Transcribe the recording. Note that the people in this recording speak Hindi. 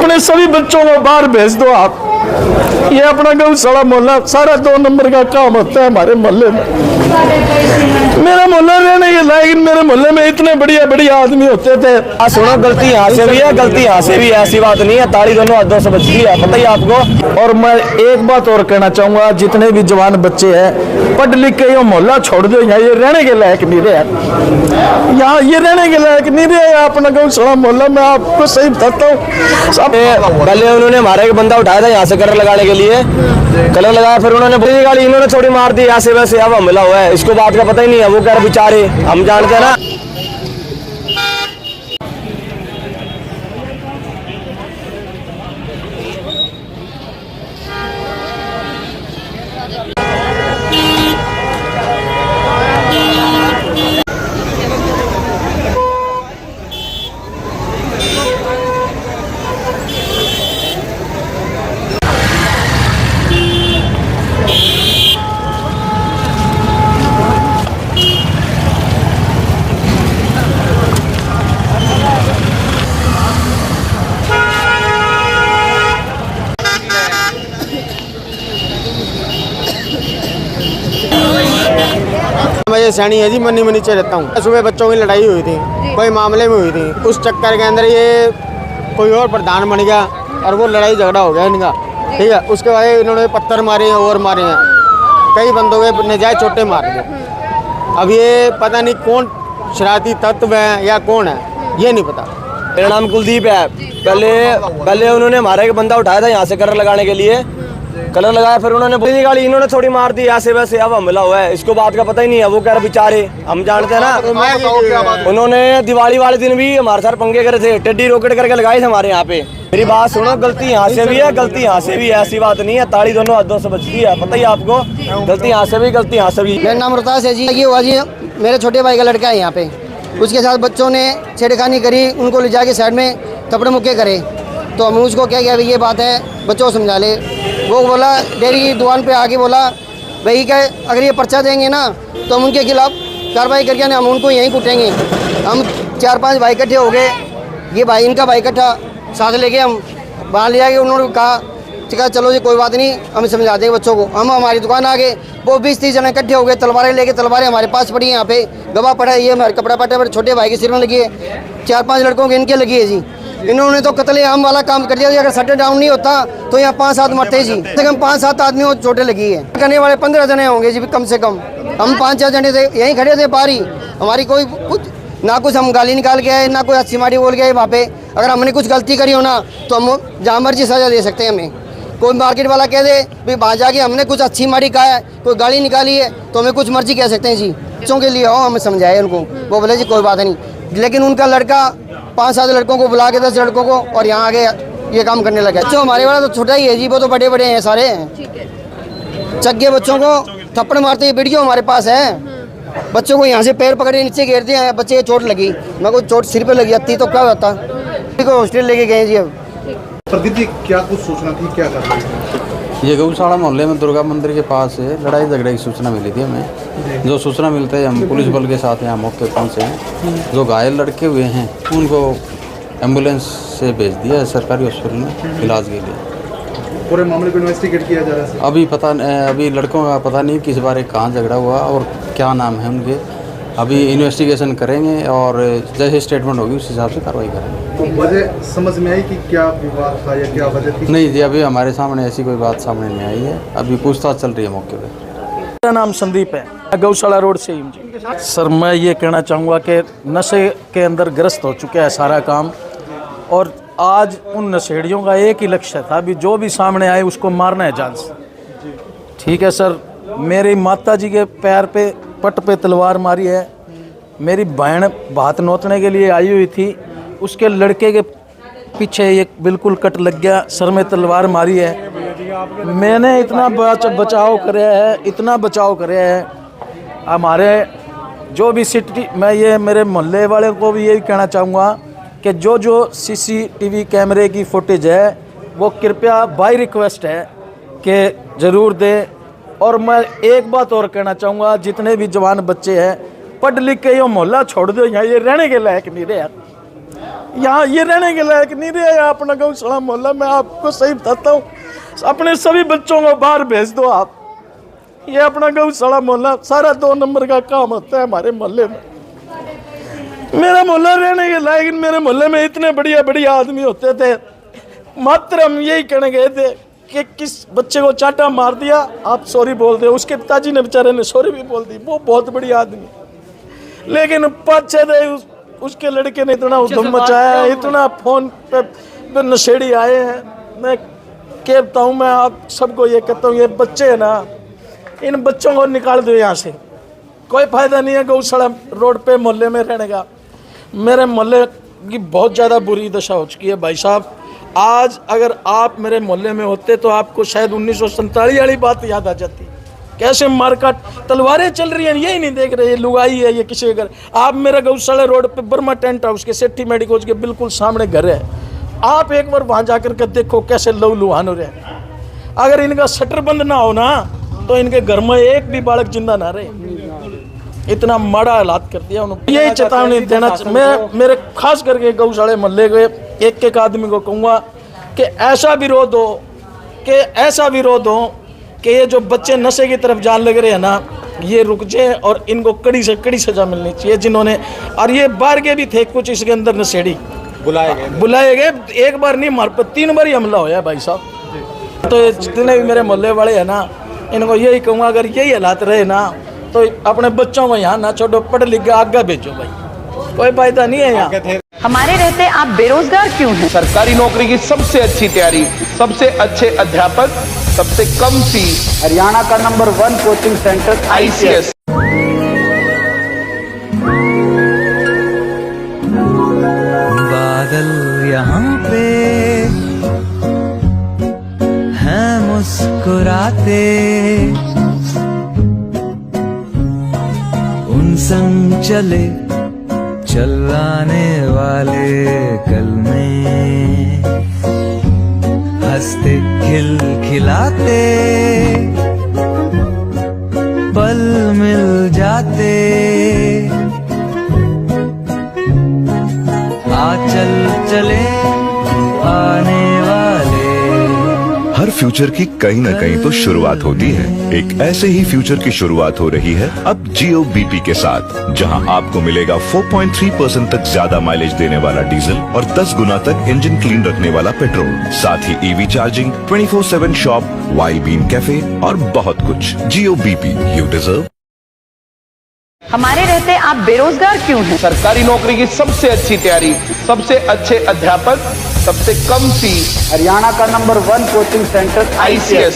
अपने सभी बच्चों को बाहर भेज दो आप। ये अपना गौशाला मोहल्ला सारा 2 नंबर का काम होता है हमारे मोहल्ले में। मेरा मोहल्ला रहने के लायक, मेरे मोहल्ले में इतने बढ़िया बढ़िया आदमी होते थे। सुनो, गलती यहाँ से भी है, गलती यहाँ से भी है, ऐसी बात नहीं है। ताली दोनों हाथों से बचती है, पता ही आपको। और मैं एक बात और कहना चाहूंगा, जितने भी जवान बच्चे हैं पढ़ लिख के ये मोहल्ला छोड़ दो, यहाँ ये रहने के लायक नहीं रहे, यहाँ ये रहने के लायक नहीं रहे। अपना गौशाला मोहल्ला में आपको सही बताता हूँ। पहले उन्होंने हमारा एक बंदा उठाया था यहाँ से कलर लगाने के लिए, कलर लगाया, फिर उन्होंने पूरी गाड़ी इन्होंने थोड़ी मार दी ऐसे वैसे। अब हमला हुआ है, इसको बात का पता ही नहीं है। वो कह रहे बेचारे, हम जानते हैं ना। मैं सैनी है जी, मनी में नीचे रहता हूँ। सुबह बच्चों की लड़ाई हुई थी, कोई मामले में हुई थी, उस चक्कर के अंदर ये कोई और प्रधान बन गया और वो लड़ाई झगड़ा हो गया इनका, ठीक है। उसके बाद इन्होंने पत्थर मारे हैं और मारे हैं, कई बंदों के नजायज चोटें मार दी। अब ये पता नहीं कौन शरारती तत्व है या कौन है, ये नहीं पता। मेरा नाम कुलदीप है। पहले उन्होंने हमारा एक बंदा उठाया था यहाँ से कलर लगाने के लिए, कलर लगाया, फिर उन्होंने पूरी गाड़ी इन्होंने थोड़ी मार दी ऐसे वैसे। अब हमला हुआ है, इसको बात का पता ही नहीं है। वो कह रहे बेचारे, हम जानते हैं ना। उन्होंने दिवाली वाले दिन भी हमारे साथ पंगे करे थे, टेडी रॉकेट करके लगाए थे हमारे यहाँ पे। मेरी बात सुनो, गलती यहाँ से भी है, गलती यहाँ से भी है, ऐसी बात नहीं है। ताली दोनों हाथों से बचती है, पता ही आपको। गलती यहाँ से भी, गलती यहाँ से भी। मेरा नाम रोहतास है जी। ये हुआ जी, मेरे छोटे भाई का लड़का है यहाँ पे, उसके साथ बच्चों ने छेड़खानी करी, उनको ले जाके साइड में थप्पड़ मुक्के करे। तो हम उसको क्या किया, ये बात है, बच्चों को समझा ले। वो बोला डेयरी की दुकान पे आके बोला, भाई क्या अगर ये पर्चा देंगे ना तो हम उनके खिलाफ कार्रवाई करके ना हम उनको यहीं कूटेंगे। हम 4-5 भाई इकट्ठे हो गए, ये भाई इनका भाई इकट्ठा साथ लेके हम बाहर ले आके उन्होंने कहा चलो जी कोई बात नहीं, हम समझा देंगे बच्चों को। हम हमारी दुकान आ गए, वो 20-30 जने इकट्ठे हो गए, तलवारें लेके। तलवारें हमारे पास पड़ी है, यहाँ पे गवाह पड़ा है, ये हमारे कपड़ा पटा मेरे छोटे भाई के सिर में लगी है, 4-5 लड़कों के इनके लगी है जी। इन्होंने तो कत्ले-आम वाला काम कर दिया जी। अगर शटर डाउन नहीं होता तो यहाँ 5-7 मरते जी। कम से कम 5-7 आदमियों को चोटें लगी है। करने वाले 15 जने होंगे जी कम से कम। हम 5-4 जने थे, यहीं खड़े थे बाहर ही। हमारी कोई कुछ ना कुछ हम गाली निकाल के आए, ना कोई अच्छी माड़ी बोल गए वहाँ पे। अगर हमने कुछ गलती करी हो ना तो हम जहाँ मर्जी सजा दे सकते हैं हमें। कोई मार्केट वाला कह दे भाई वहाँ जाके हमने कुछ अच्छी माड़ी कहा है, कोई गाली निकाली है, तो हमें कुछ मर्जी कह सकते हैं जी। बच्चों के लिए हो, हम समझाए उनको, वो बोले जी कोई बात नहीं। लेकिन उनका लड़का 5-7 लड़कों को बुला के 10 लड़कों को और यहाँ आगे ये काम करने लगा। बच्चों हमारे वाला तो छोटा ही है जी, वो तो बड़े बड़े हैं सारे। चग्गे बच्चों को थप्पड़ मारते हैं, वीडियो हमारे पास है। बच्चों को यहाँ से पैर पकड़े नीचे गिर दिए, बच्चे की चोट लगी। मैं को चोट सिर पे लगी आती तो क्या होता। हॉस्टल लेके गए जी। अब प्रदीप जी, क्या कुछ सूचना थी, क्या कर रही थी? ये गौशाला मोहल्ले में दुर्गा मंदिर के पास है, लड़ाई झगड़े की सूचना मिली थी हमें। जो सूचना मिलते है हम पुलिस बल के साथ यहाँ मौके पर पहुँचे हैं। जो घायल लड़के हुए हैं उनको एम्बुलेंस से भेज दिया है सरकारी हॉस्पिटल में इलाज के लिए। पूरे मामले को इन्वेस्टिगेट किया जा रहा है। अभी लड़कों का पता नहीं किस बारे कहाँ झगड़ा हुआ और क्या नाम है उनके। अभी इन्वेस्टिगेशन करेंगे और जैसे स्टेटमेंट होगी उस हिसाब से कार्रवाई करेंगे। तो वजह समझ में आई कि क्या विवाद था या क्या वजह थी? नहीं जी, अभी हमारे सामने ऐसी कोई बात सामने नहीं आई है। अभी पूछताछ चल रही है मौके पे। मेरा नाम संदीप है, गौशाला रोड से ही जी। सर मैं ये कहना चाहूँगा कि नशे के अंदर ग्रस्त हो चुका है सारा काम। और आज उन नशेड़ियों का एक ही लक्ष्य था, अभी जो भी सामने आए उसको मारना है जान से। ठीक है सर, मेरी माता जी के पैर पे पट पे तलवार मारी है। मेरी बहन भात नोतने के लिए आई हुई थी, उसके लड़के के पीछे एक बिल्कुल कट लग गया, सर में तलवार मारी है। मैंने इतना बचाव करे है, इतना बचाव करे है। हमारे जो भी सिटी, मैं ये मेरे मोहल्ले वाले को भी यही कहना चाहूँगा कि जो CCTV कैमरे की फुटेज है वो कृपया बाय रिक्वेस्ट है कि ज़रूर दें। और मैं एक बात और कहना चाहूँगा, जितने भी जवान बच्चे हैं पढ़ लिख के ये मोहल्ला छोड़ दो, यहाँ ये रहने के लायक नहीं रहे। यहाँ ये रहने के लायक नहीं रहे यहाँ अपना गौशाला मोहल्ला। मैं आपको सही बताता हूँ, अपने सभी बच्चों को बाहर भेज दो आप। ये अपना गौशाला मोहल्ला सारा 2 नंबर का काम होता है हमारे मोहल्ले में। मेरा मोहल्ला रहने के लायक, मेरे मोहल्ले में इतने बढ़िया बढ़िया आदमी होते थे। मात्र हम यही कहने गए थे कि किस बच्चे को चाटा मार दिया, आप सॉरी बोल दे। उसके पिताजी ने बेचारे ने सॉरी भी बोल दी, वो बहुत बढ़िया आदमी। लेकिन 5-6 दिन उसके लड़के ने इतना उधम मचाया, इतना फोन पे नशेड़ी आए हैं। मैं कहता हूँ, मैं आप सबको ये कहता हूँ, ये बच्चे हैं ना, इन बच्चों को निकाल दो यहाँ से। कोई फायदा नहीं है गौशाला रोड पे मोहल्ले में रहने का। मेरे मोहल्ले की बहुत ज़्यादा बुरी दशा हो चुकी है भाई साहब। आज अगर आप मेरे मोहल्ले में होते तो आपको शायद 1947 वाली बात याद आ जाती। कैसे मारकाट, तलवारें चल रही हैं, यही नहीं देख रहे, ये लुगाई है, ये किसी का घर। आप मेरा गौशाला रोड पे बर्मा टेंट हाउस के सेठी मेडिकोज के बिल्कुल सामने घर है। आप एक बार वहाँ जाकर के देखो कैसे लहू लुहान हो रहे हैं। अगर इनका शटर बंद ना हो ना तो इनके घर में एक भी बालक जिंदा ना रहे। इतना माड़ा हालात कर दिया उन्होंने। यही चेतावनी देना मैं मेरे खास करके गौशाले मोहल्ले के एक आदमी को कहूँगा कि ऐसा विरोध हो कि ये जो बच्चे नशे की तरफ जान लग रहे हैं ना, ये रुक जाए और इनको कड़ी से कड़ी सजा मिलनी चाहिए। जिन्होंने, और ये बाहर के भी थे कुछ इसके अंदर नशेड़ी बुलाए गए। एक बार नहीं मार पर 3 बार ही हमला होया भाई साहब। तो जितने भी मेरे मोहल्ले वाले हैं ना, इनको यही कहूँगा, अगर यही हालात रहे ना तो अपने बच्चों को यहाँ ना छोड़ो, पढ़ लिख के आगे भेजो भाई, कोई फायदा नहीं है यहाँ। हमारे रहते आप बेरोजगार क्यों हैं? सरकारी नौकरी की सबसे अच्छी तैयारी, सबसे अच्छे अध्यापक, सबसे कम फीस, हरियाणा का नंबर 1 कोचिंग सेंटर ICS। बादल यहाँ पे हैं मुस्कुराते, उन संग चले चलाने वाले कल में, हंसते खिलखिलाते पल मिल जाते, आ चल चले आने वाले। हर फ्यूचर की कहीं न कहीं तो शुरुआत होती है। एक ऐसे ही फ्यूचर की शुरुआत हो रही है अब जियो BP के साथ, जहां आपको मिलेगा 4.3% तक ज्यादा माइलेज देने वाला डीजल और 10 गुना तक इंजन क्लीन रखने वाला पेट्रोल, साथ ही EV charging, 24/7 shop, Wild Bean Cafe और बहुत कुछ। Jio BP, you deserve. हमारे रहते आप बेरोजगार क्यों हैं? सरकारी नौकरी की सबसे अच्छी तैयारी, सबसे अच्छे अध्यापक, सबसे कम फीस, हरियाणा का नंबर 1 कोचिंग सेंटर ICS।